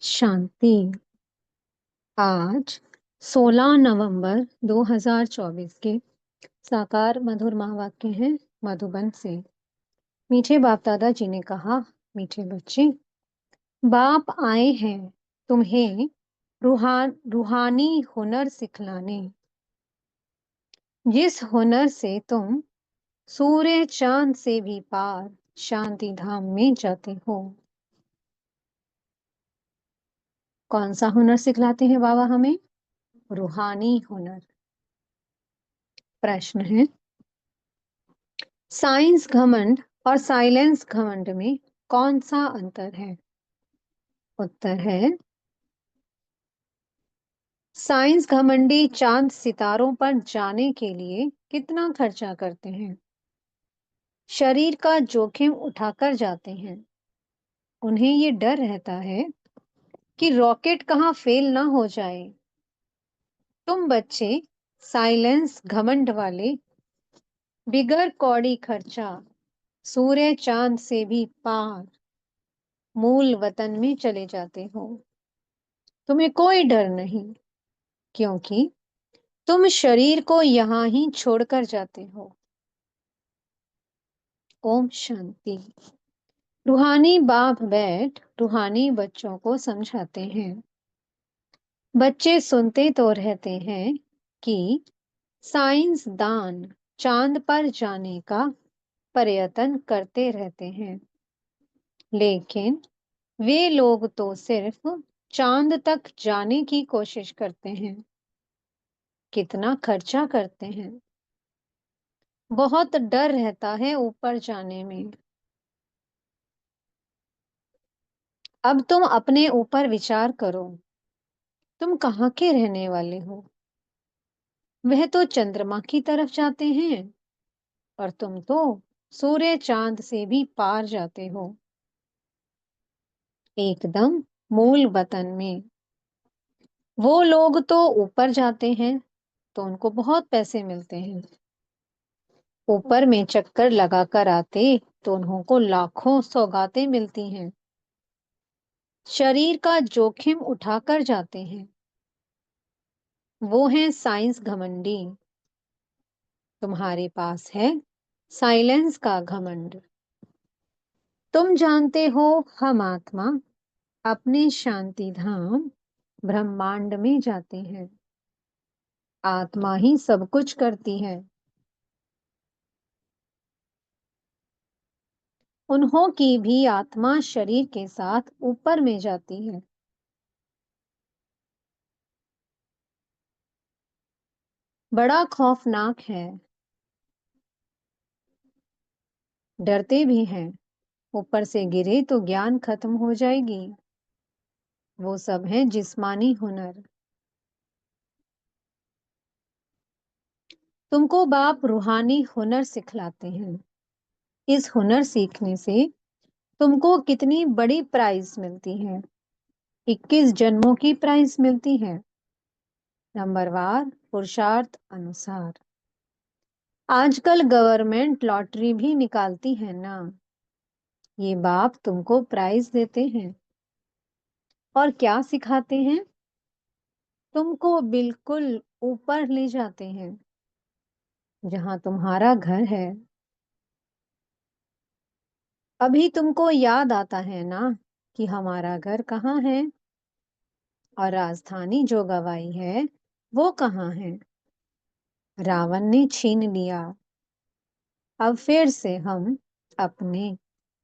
शांति। आज 16 नवंबर 2024 के साकार मधुर महावाक्य हैं मधुबन से। मीठे बाप दादा जी ने कहा, मीठे बच्चे, बाप आए हैं तुम्हें रूहानी हुनर सिखलाने, जिस हुनर से तुम सूर्य चांद से भी पार शांति धाम में जाते हो। कौन सा हुनर सिखलाते हैं बाबा हमें? रूहानी हुनर। प्रश्न है, साइंस घमंड और साइलेंस घमंड में कौन सा अंतर है? उत्तर है, साइंस घमंडी चांद सितारों पर जाने के लिए कितना खर्चा करते हैं, शरीर का जोखिम उठाकर जाते हैं। उन्हें ये डर रहता है कि रॉकेट कहाँ फेल ना हो जाए। तुम बच्चे साइलेंस घमंड वाले बिगर कौड़ी खर्चा सूर्य चांद से भी पार मूल वतन में चले जाते हो। तुम्हें कोई डर नहीं, क्योंकि तुम शरीर को यहां ही छोड़कर जाते हो। ओम शांति। रूहानी बाप बैठ रूहानी बच्चों को समझाते हैं। बच्चे सुनते तो रहते हैं कि साइंस दान चांद पर जाने का प्रयत्न करते रहते हैं, लेकिन वे लोग तो सिर्फ चांद तक जाने की कोशिश करते हैं। कितना खर्चा करते हैं, बहुत डर रहता है ऊपर जाने में। अब तुम अपने ऊपर विचार करो, तुम कहाँ के रहने वाले हो? वह तो चंद्रमा की तरफ जाते हैं और तुम तो सूर्य चांद से भी पार जाते हो, एकदम मूल वतन में। वो लोग तो ऊपर जाते हैं तो उनको बहुत पैसे मिलते हैं, ऊपर में चक्कर लगाकर आते तो उनको लाखों सौगातें मिलती हैं। शरीर का जोखिम उठाकर जाते हैं, वो हैं साइंस घमंडी। तुम्हारे पास है साइलेंस का घमंड। तुम जानते हो, हम आत्मा अपने शांति धाम ब्रह्मांड में जाते हैं। आत्मा ही सब कुछ करती है। उन्हों की भी आत्मा शरीर के साथ ऊपर में जाती है। बड़ा खौफनाक है, डरते भी हैं। ऊपर से गिरे तो ज्ञान खत्म हो जाएगी। वो सब है जिस्मानी हुनर। तुमको बाप रूहानी हुनर सिखलाते हैं। इस हुनर सीखने से तुमको कितनी बड़ी प्राइज मिलती है। 21 जन्मों की प्राइज मिलती है, नंबरवार पुरुषार्थ अनुसार। आजकल गवर्नमेंट लॉटरी भी निकालती है ना, ये बाप तुमको प्राइज देते हैं। और क्या सिखाते हैं? तुमको बिल्कुल ऊपर ले जाते हैं, जहां तुम्हारा घर है। अभी तुमको याद आता है ना कि हमारा घर कहाँ है, और राजधानी जो गवाई है वो कहाँ है? रावण ने छीन लिया। अब फिर से हम अपने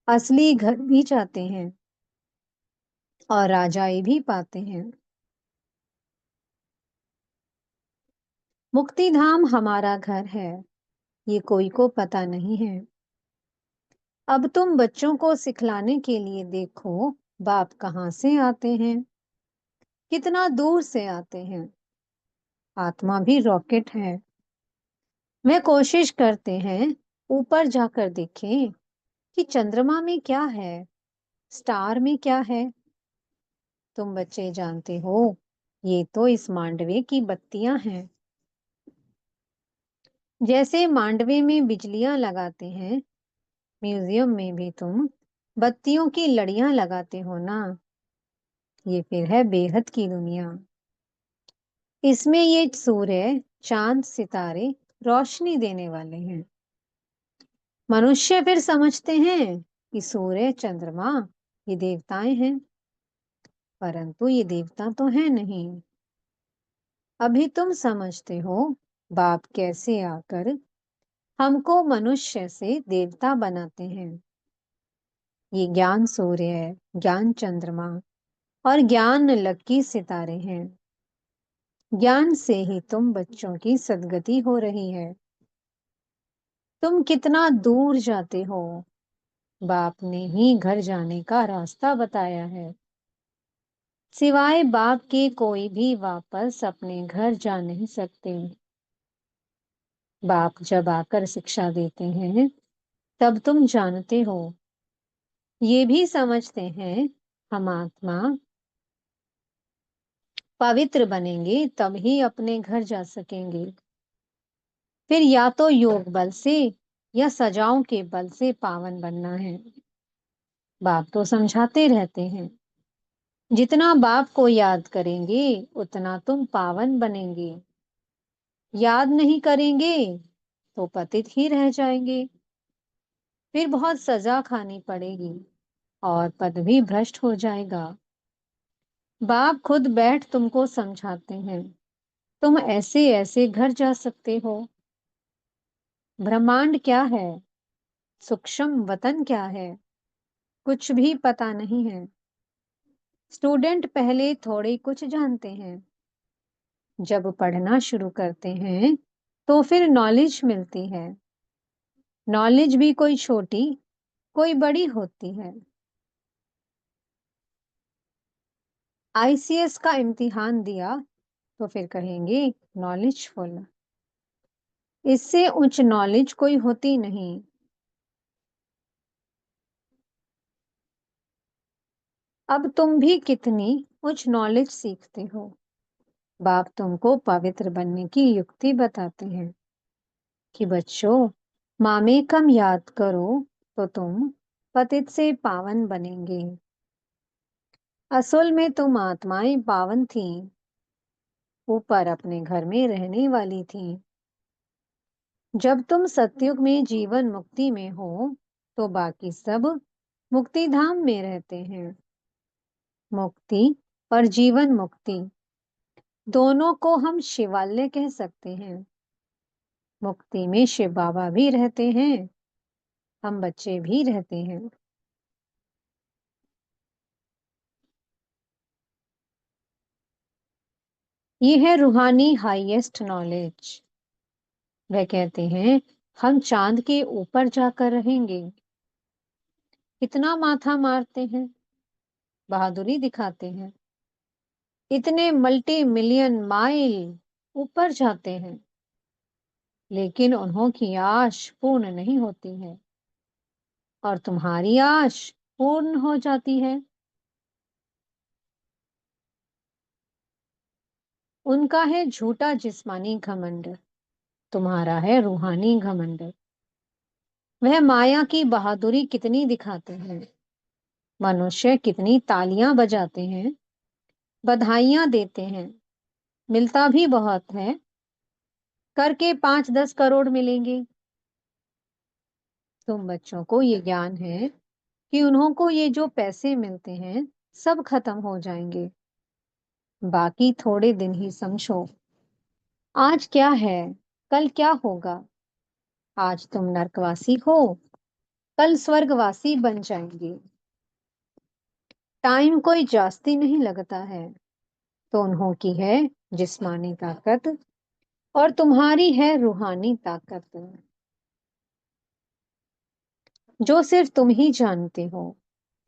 असली घर भी जाते हैं और राजाई भी पाते हैं। मुक्ति धाम हमारा घर है, ये कोई को पता नहीं है। अब तुम बच्चों को सिखलाने के लिए देखो, बाप कहाँ से आते हैं, कितना दूर से आते हैं। आत्मा भी रॉकेट है। वे कोशिश करते हैं ऊपर जाकर देखें कि चंद्रमा में क्या है, स्टार में क्या है। तुम बच्चे जानते हो, ये तो इस मांडवे की बत्तियां हैं। जैसे मांडवे में बिजलियां लगाते हैं, म्यूजियम में भी तुम बत्तियों की लड़ियां लगाते हो ना। ये फिर है बेहद की दुनिया। इसमें ये सूर्य, चांद, सितारे रोशनी देने वाले हैं। मनुष्य फिर समझते हैं कि सूर्य, चंद्रमा ये देवताएं हैं, परंतु ये देवता तो है नहीं। अभी तुम समझते हो बाप कैसे आकर हमको मनुष्य से देवता बनाते हैं। ये ज्ञान सूर्य है, ज्ञान चंद्रमा और ज्ञान लकी सितारे हैं। ज्ञान से ही तुम बच्चों की सद्गति हो रही है। तुम कितना दूर जाते हो, बाप ने ही घर जाने का रास्ता बताया है। सिवाय बाप के कोई भी वापस अपने घर जा नहीं सकते। बाप जब आकर शिक्षा देते हैं तब तुम जानते हो, ये भी समझते हैं हम आत्मा पवित्र बनेंगे तब ही अपने घर जा सकेंगे। फिर या तो योग बल से या सजाओं के बल से पावन बनना है। बाप तो समझाते रहते हैं, जितना बाप को याद करेंगे उतना तुम पावन बनेंगे। याद नहीं करेंगे तो पतित ही रह जाएंगे। फिर बहुत सजा खानी पड़ेगी और पद भी भ्रष्ट हो जाएगा। बाप खुद बैठ तुमको समझाते हैं, तुम ऐसे ऐसे घर जा सकते हो। ब्रह्मांड क्या है, सूक्ष्म वतन क्या है, कुछ भी पता नहीं है। स्टूडेंट पहले थोड़े कुछ जानते हैं, जब पढ़ना शुरू करते हैं तो फिर नॉलेज मिलती है। नॉलेज भी कोई छोटी कोई बड़ी होती है। आईसीएस का इम्तिहान दिया तो फिर कहेंगे नॉलेजफुल। इससे उच्च नॉलेज कोई होती नहीं। अब तुम भी कितनी उच्च नॉलेज सीखते हो। बाप तुमको पवित्र बनने की युक्ति बताते हैं कि बच्चों, मामे कम याद करो तो तुम पतित से पावन बनेंगे। असल में तुम आत्माएं पावन थी, ऊपर अपने घर में रहने वाली थी। जब तुम सतयुग में जीवन मुक्ति में हो तो बाकी सब मुक्ति धाम में रहते हैं। मुक्ति और जीवन मुक्ति दोनों को हम शिवालय कह सकते हैं। मुक्ति में शिव बाबा भी रहते हैं, हम बच्चे भी रहते हैं। ये है रूहानी हाईएस्ट नॉलेज। वह कहते हैं हम चांद के ऊपर जाकर रहेंगे। इतना माथा मारते हैं, बहादुरी दिखाते हैं, इतने मल्टी मिलियन माइल ऊपर जाते हैं, लेकिन उन्हों की आश पूर्ण नहीं होती है और तुम्हारी आश पूर्ण हो जाती है। उनका है झूठा जिस्मानी घमंड, तुम्हारा है रूहानी घमंड। वह माया की बहादुरी कितनी दिखाते हैं, मनुष्य कितनी तालियां बजाते हैं, बधाइयां देते हैं, मिलता भी बहुत है, करके 5-10 करोड़ मिलेंगे। तुम बच्चों को ये ज्ञान है कि उन्हों को ये जो पैसे मिलते हैं सब खत्म हो जाएंगे, बाकी थोड़े दिन ही समझो। आज क्या है, कल क्या होगा। आज तुम नरकवासी हो, कल स्वर्गवासी बन जाएंगे। टाइम कोई जास्ती नहीं लगता है। तो उन्हों की है जिस्मानी ताकत और तुम्हारी है रूहानी ताकत, जो सिर्फ तुम ही जानते हो।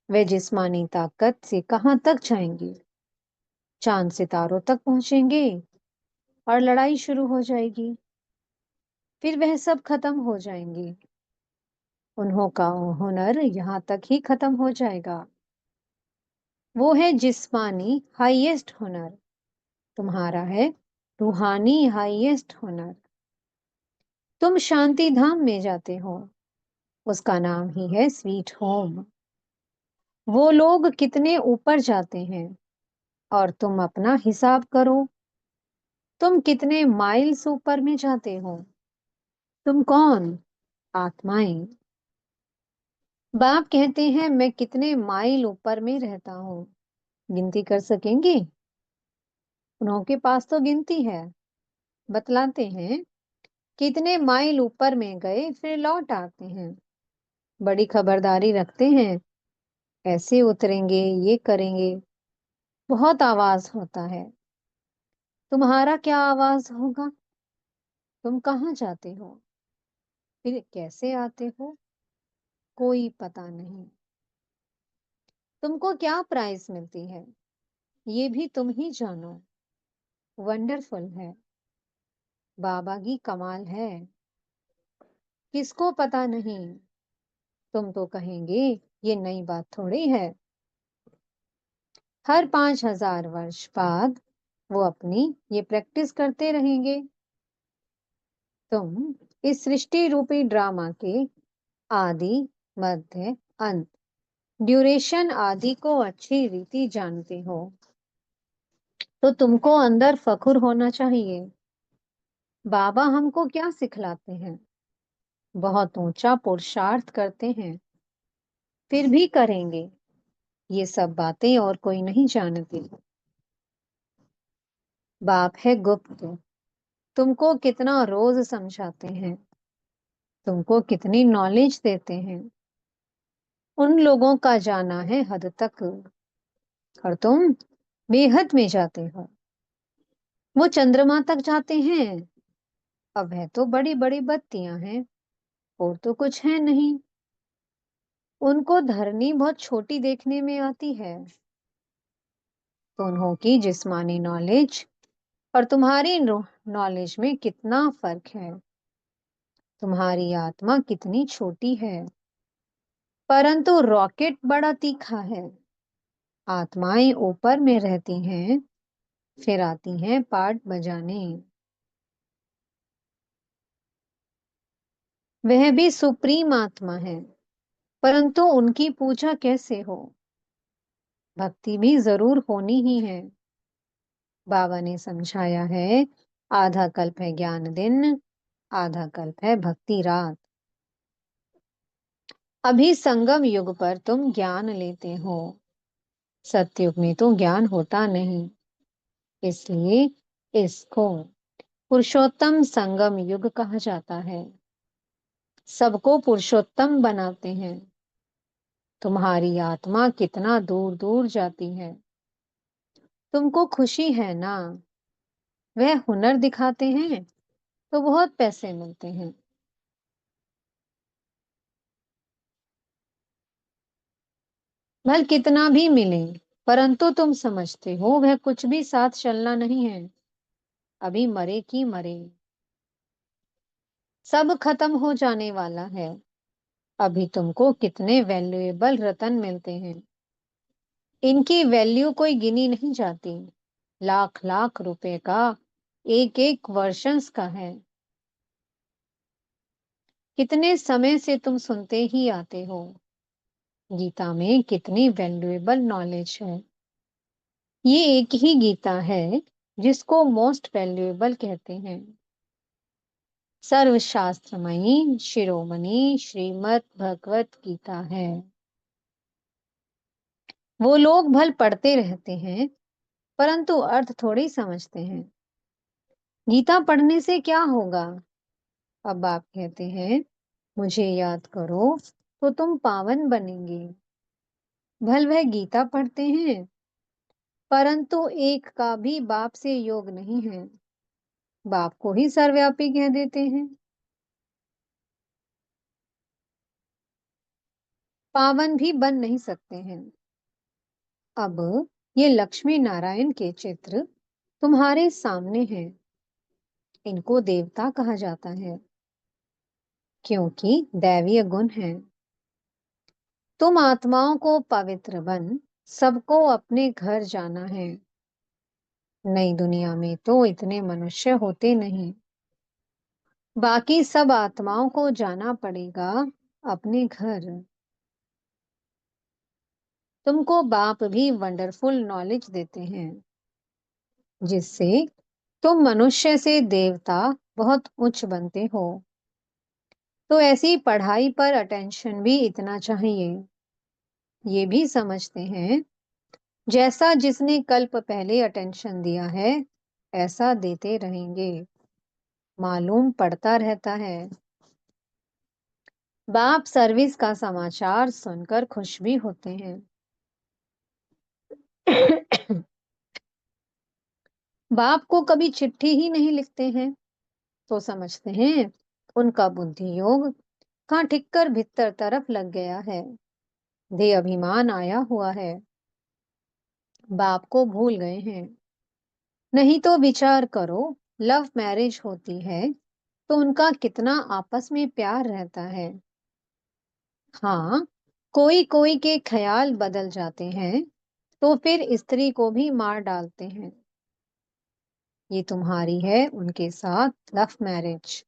वे जिस्मानी ताकत से कहां तक जाएंगे, चांद सितारों तक पहुंचेंगे और लड़ाई शुरू हो जाएगी। फिर वह सब खत्म हो जाएंगे। उन्हों का हुनर यहाँ तक ही खत्म हो जाएगा। वो है जिस्मानी हाईएस्ट हुनर, तुम्हारा है रूहानी हाईएस्ट हुनर। तुम शांति धाम में जाते हो, उसका नाम ही है स्वीट होम। वो लोग कितने ऊपर जाते हैं, और तुम अपना हिसाब करो। तुम कितने माइल्स ऊपर में जाते हो? तुम कौन? आत्माएं। बाप कहते हैं, मैं कितने माइल ऊपर में रहता हूँ। गिनती कर सकेंगे? उनके पास तो गिनती है। बतलाते हैं कितने माइल ऊपर में गए, फिर लौट आते हैं। बड़ी खबरदारी रखते हैं। ऐसे उतरेंगे, ये करेंगे। बहुत आवाज होता है। तुम्हारा क्या आवाज होगा? तुम कहाँ जाते हो? फिर कैसे आते हो? कोई पता नहीं। तुमको क्या प्राइज मिलती है, ये भी तुम ही जानो। वंडरफुल है। बाबा की कमाल है। किसको पता नहीं। तुम तो कहेंगे ये नई बात थोड़ी है। हर 5,000 वर्ष बाद वो अपनी ये प्रैक्टिस करते रहेंगे। तुम इस सृष्टि रूपी ड्रामा के आदि, मध्य, अंत, ड्यूरेशन आदि को अच्छी रीति जानते हो, तो तुमको अंदर फख्र होना चाहिए। बाबा हमको क्या सिखलाते हैं? बहुत ऊंचा पुरुषार्थ करते हैं, फिर भी करेंगे। ये सब बातें और कोई नहीं जानती। बाप है गुप्त। तुमको कितना रोज समझाते हैं, तुमको कितनी नॉलेज देते हैं। उन लोगों का जाना है हद तक, और तुम बेहद में जाते हो। वो चंद्रमा तक जाते हैं। अब है तो बड़ी बड़ी बत्तियां हैं, और तो कुछ है नहीं। उनको धरनी बहुत छोटी देखने में आती है। तो उन्हों की जिस्मानी नॉलेज और तुम्हारी नॉलेज में कितना फर्क है। तुम्हारी आत्मा कितनी छोटी है, परंतु रॉकेट बड़ा तीखा है। आत्माएं ऊपर में रहती हैं, फिर आती हैं पार्ट बजाने। वह भी सुप्रीम आत्मा है, परंतु उनकी पूजा कैसे हो? भक्ति भी जरूर होनी ही है। बाबा ने समझाया है, आधा कल्प है ज्ञान दिन, आधा कल्प है भक्ति रात। अभी संगम युग पर तुम ज्ञान लेते हो। सतयुग में तो ज्ञान होता नहीं, इसलिए इसको पुरुषोत्तम संगम युग कहा जाता है। सबको पुरुषोत्तम बनाते हैं। तुम्हारी आत्मा कितना दूर दूर जाती है। तुमको खुशी है ना? वह हुनर दिखाते हैं तो बहुत पैसे मिलते हैं। भल कितना भी मिले, परंतु तुम समझते हो वह कुछ भी साथ चलना नहीं है। अभी मरे की मरे, सब खत्म हो जाने वाला है। अभी तुमको कितने वैल्यूएबल रतन मिलते हैं। इनकी वैल्यू कोई गिनी नहीं जाती। लाख लाख रुपए का एक एक वर्षन्स का है। कितने समय से तुम सुनते ही आते हो। गीता में कितनी वैल्यूएबल नॉलेज है। ये एक ही गीता है जिसको मोस्ट वैल्यूएबल कहते हैं। सर्वशास्त्रमयी शिरोमणि श्रीमद् भगवत गीता है। वो लोग भल पढ़ते रहते हैं, परंतु अर्थ थोड़ी समझते हैं। गीता पढ़ने से क्या होगा? अब आप कहते हैं, मुझे याद करो तो तुम पावन बनेंगे। भल वह गीता पढ़ते हैं, परंतु एक का भी बाप से योग नहीं है। बाप को ही सर्वव्यापी कह देते हैं। पावन भी बन नहीं सकते हैं। अब ये लक्ष्मी नारायण के चित्र तुम्हारे सामने हैं। इनको देवता कहा जाता है, क्योंकि दैवीय गुण है। तुम आत्माओं को पवित्र बन, सबको अपने घर जाना है। नई दुनिया में तो इतने मनुष्य होते नहीं। बाकी सब आत्माओं को जाना पड़ेगा अपने घर। तुमको बाप भी वंडरफुल नॉलेज देते हैं, जिससे तुम मनुष्य से देवता बहुत उच्च बनते हो। तो ऐसी पढ़ाई पर अटेंशन भी इतना चाहिए। ये भी समझते हैं, जैसा जिसने कल्प पहले अटेंशन दिया है, ऐसा देते रहेंगे। मालूम पड़ता रहता है। बाप सर्विस का समाचार सुनकर खुश भी होते हैं। बाप को कभी चिट्ठी ही नहीं लिखते हैं, तो समझते हैं उनका बुद्धि योग कहाँ ठिक्कर भीतर तरफ लग गया है। दे अभिमान आया हुआ है, बाप को भूल गए हैं। नहीं तो विचार करो, लव मैरिज होती है तो उनका कितना आपस में प्यार रहता है। हाँ, कोई कोई के ख्याल बदल जाते हैं तो फिर स्त्री को भी मार डालते हैं। ये तुम्हारी है उनके साथ लव मैरिज।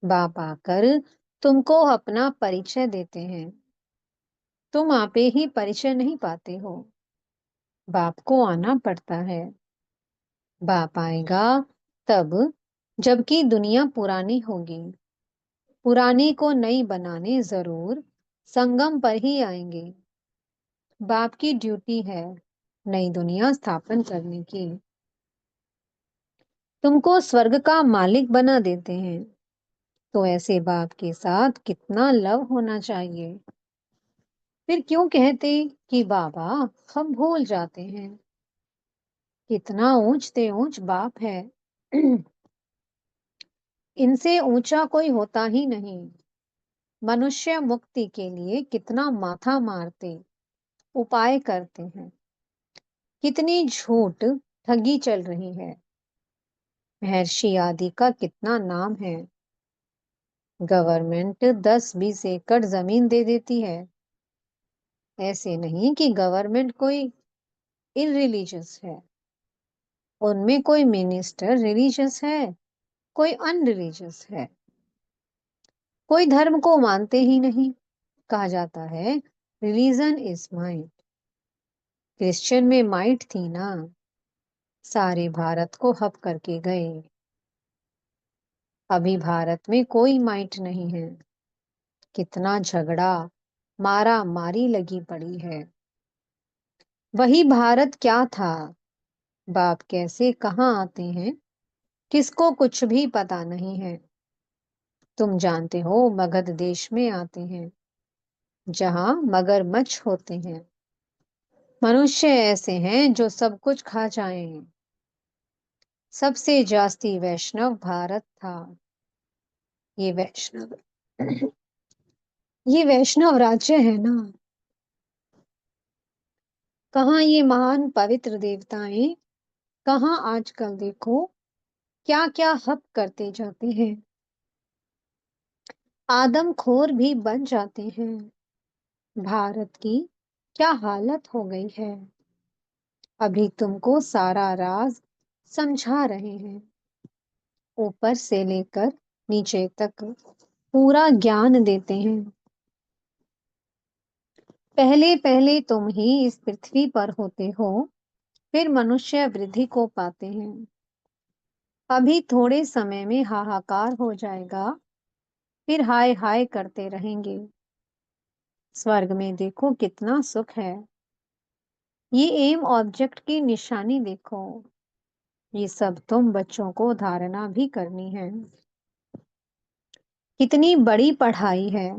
बाप आकर तुमको अपना परिचय देते हैं, तुम आपे ही परिचय नहीं पाते हो। बाप को आना पड़ता है। बाप आएगा तब, जबकि दुनिया पुरानी होगी। पुरानी को नई बनाने जरूर संगम पर ही आएंगे। बाप की ड्यूटी है नई दुनिया स्थापन करने की। तुमको स्वर्ग का मालिक बना देते हैं, तो ऐसे बाप के साथ कितना लव होना चाहिए। फिर क्यों कहते कि बाबा हम भूल जाते हैं। कितना ऊंचते ऊंच बाप है। इनसे ऊंचा कोई होता ही नहीं। मनुष्य मुक्ति के लिए कितना माथा मारते उपाय करते हैं। कितनी झूठ ठगी चल रही है। महर्षि आदि का कितना नाम है। गवर्नमेंट 10-20 एकड़ जमीन दे देती है। ऐसे नहीं कि गवर्नमेंट कोई इनरिलीजियस है। उनमें कोई मिनिस्टर रिलीजियस है, कोई अनरिलीजियस है। कोई धर्म को मानते ही नहीं। कहा जाता है रिलीजन इज माइट। क्रिश्चियन में माइट थी ना, सारे भारत को हब करके गए। अभी भारत में कोई माइट नहीं है। कितना झगड़ा मारा मारी लगी पड़ी है। वही भारत क्या था, बाप कैसे कहाँ आते हैं, किसको कुछ भी पता नहीं है। तुम जानते हो मगध देश में आते हैं, जहां मगरमच्छ होते हैं। मनुष्य ऐसे हैं जो सब कुछ खा जाएं। सबसे जास्ती वैष्णव भारत था। ये वैष्णव ये वैष्णव राज्य है ना। कहाँ ये महान पवित्र देवताएं, कहाँ आजकल देखो क्या क्या हब करते जाते हैं। आदमखोर भी बन जाते हैं। भारत की क्या हालत हो गई है। अभी तुमको सारा राज समझा रहे हैं, ऊपर से लेकर नीचे तक पूरा ज्ञान देते हैं। पहले पहले तुम ही इस पृथ्वी पर होते हो, फिर मनुष्य वृद्धि को पाते हैं। अभी थोड़े समय में हाहाकार हो जाएगा, फिर हाय हाय करते रहेंगे। स्वर्ग में देखो कितना सुख है। ये एम ऑब्जेक्ट की निशानी देखो। ये सब तुम बच्चों को धारणा भी करनी है। कितनी बड़ी पढ़ाई है।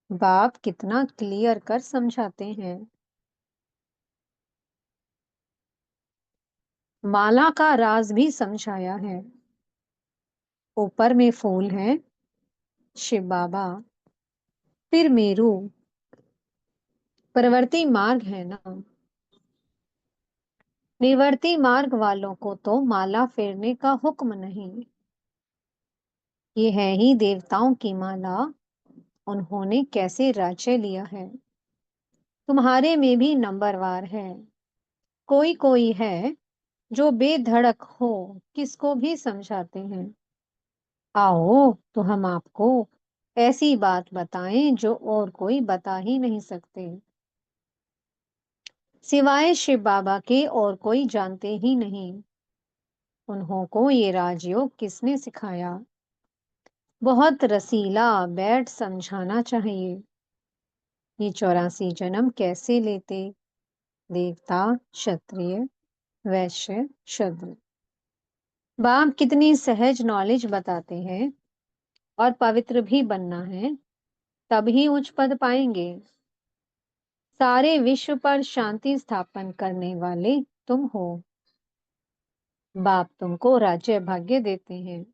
बाप कितना क्लियर कर समझाते हैं। माला का राज भी समझाया है। ऊपर में फूल है शिव बाबा, फिर मेरू, प्रवृत्ति मार्ग है ना। निवर्ती मार्ग वालों को तो माला फेरने का हुक्म नहीं। ये है ही देवताओं की माला। उन्होंने कैसे राज्य लिया है। तुम्हारे में भी नंबरवार है। कोई कोई है जो बेधड़क हो किसको भी समझाते हैं। आओ तो हम आपको ऐसी बात बताएं जो और कोई बता ही नहीं सकते। सिवाय शिव बाबा के और कोई जानते ही नहीं। उन्हों को ये राजयोग किसने सिखाया? बहुत रसीला, बैठ समझाना चाहिए। ये 84 जन्म कैसे लेते? देवता, क्षत्रिय, वैश्य, शूद्र। बाप कितनी सहज नॉलेज बताते हैं। और पवित्र भी बनना है, तभी उच्च पद पाएंगे। सारे विश्व पर शांति स्थापन करने वाले तुम हो। बाप तुमको राज्य भाग्य देते हैं,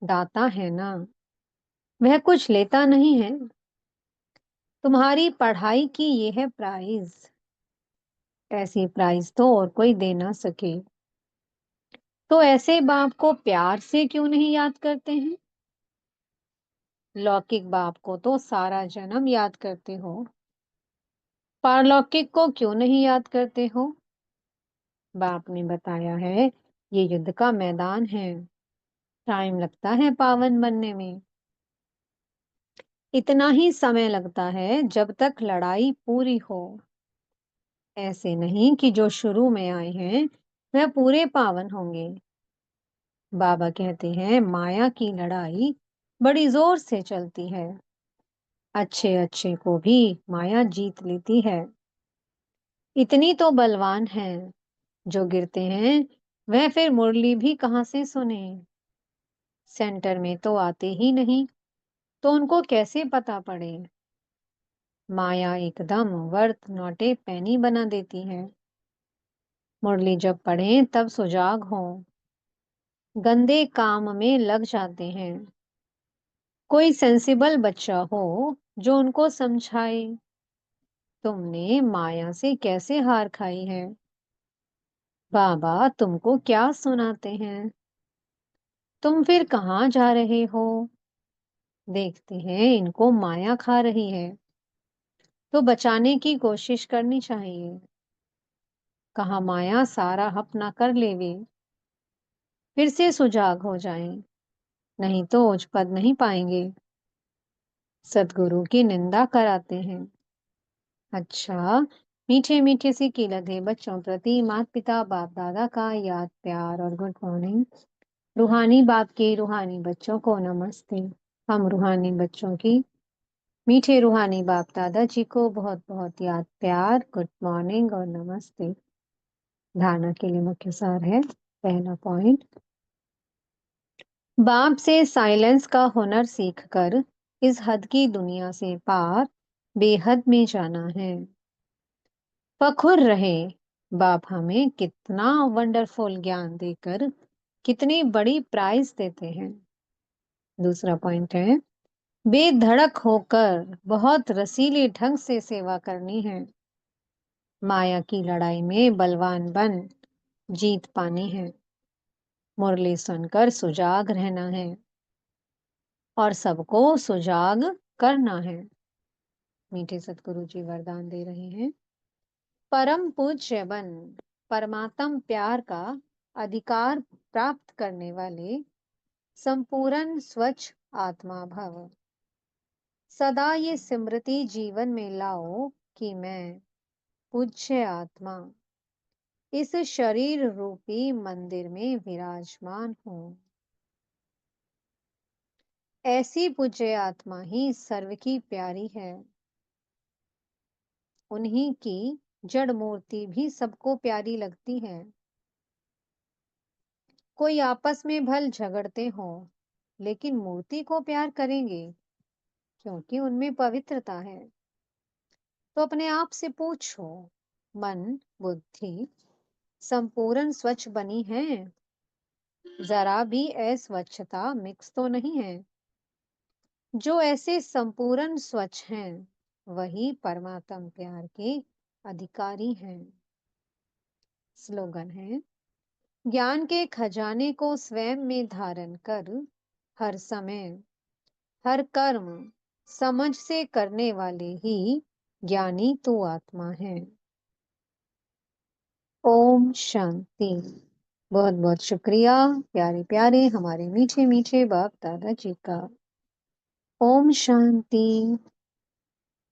दाता है ना। वह कुछ लेता नहीं है। तुम्हारी पढ़ाई की ये है प्राइज। ऐसी प्राइज तो और कोई दे ना सके। तो ऐसे बाप को प्यार से क्यों नहीं याद करते हैं? लौकिक बाप को तो सारा जन्म याद करते हो। पारलौकिक को क्यों नहीं याद करते हो? बाप ने बताया है, ये युद्ध का मैदान है। टाइम लगता है पावन बनने में। इतना ही समय लगता है जब तक लड़ाई पूरी हो। ऐसे नहीं कि जो शुरू में आए हैं वह पूरे पावन होंगे। बाबा कहते हैं माया की लड़ाई बड़ी जोर से चलती है। अच्छे अच्छे को भी माया जीत लेती है। इतनी तो बलवान है, जो गिरते हैं वह फिर मुरली भी कहाँ से सुने। सेंटर में तो आते ही नहीं, तो उनको कैसे पता पड़े? माया एकदम वर्थ नोटे पैनी बना देती है। मुरली जब पढ़ें तब सुजाग हो। गंदे काम में लग जाते हैं। कोई सेंसिबल बच्चा हो जो उनको समझाए। तुमने माया से कैसे हार खाई है? बाबा तुमको क्या सुनाते हैं? तुम फिर कहाँ जा रहे हो? देखते हैं इनको माया खा रही है, तो बचाने की कोशिश करनी चाहिए। कहाँ माया सारा अपना कर लेवे। फिर से सुजाग हो जाएं, नहीं तो उच्च पद नहीं पाएंगे। सदगुरु की निंदा कराते हैं। अच्छा, मीठे मीठे से की लगे बच्चों प्रति माता पिता बाप दादा का याद प्यार और गुड मॉर्निंग। रूहानी बाप के रूहानी बच्चों को नमस्ते। हम रूहानी बच्चों की मीठे रूहानी बाप दादा जी को बहुत बहुत याद प्यार, गुड मॉर्निंग और नमस्ते। धारणा के लिए मुख्य सार है। पहला पॉइंट, बाप से साइलेंस का हुनर सीखकर इस हद की दुनिया से पार बेहद में जाना है। फखुर रहे, बाप हमें कितना वंडरफुल ज्ञान देकर कितनी बड़ी प्राइज देते हैं। दूसरा पॉइंट है, बेधड़क होकर बहुत रसीले ढंग से सेवा करनी है। माया की लड़ाई में बलवान बन जीत पानी है। मुरली सुनकर सुजाग रहना है और सबको सुजाग करना है। मीठे सतगुरु जी वरदान दे रहे हैं। परम पूज्य बन, परमात्म प्यार का अधिकार प्राप्त करने वाले संपूर्ण स्वच्छ आत्मा भव। सदा ये स्मृति जीवन में लाओ कि मैं पूज्य आत्मा इस शरीर रूपी मंदिर में विराजमान हूँ। ऐसी पूज्य आत्मा ही सर्व की प्यारी है। उन्हीं की जड़ मूर्ति भी सबको प्यारी लगती है। कोई आपस में भल झगड़ते हो, लेकिन मूर्ति को प्यार करेंगे क्योंकि उनमें पवित्रता है। तो अपने आप से पूछो, मन बुद्धि संपूर्ण स्वच्छ बनी है? जरा भी अस्वच्छता मिक्स तो नहीं है? जो ऐसे संपूर्ण स्वच्छ हैं, वही परमात्म प्यार के अधिकारी हैं। स्लोगन है, ज्ञान के खजाने को स्वयं में धारण कर हर समय हर कर्म समझ से करने वाले ही ज्ञानी तू आत्मा है। ओम शांति। बहुत बहुत शुक्रिया प्यारे प्यारे हमारे मीठे मीठे बाप दादा जी का। ओम शांति।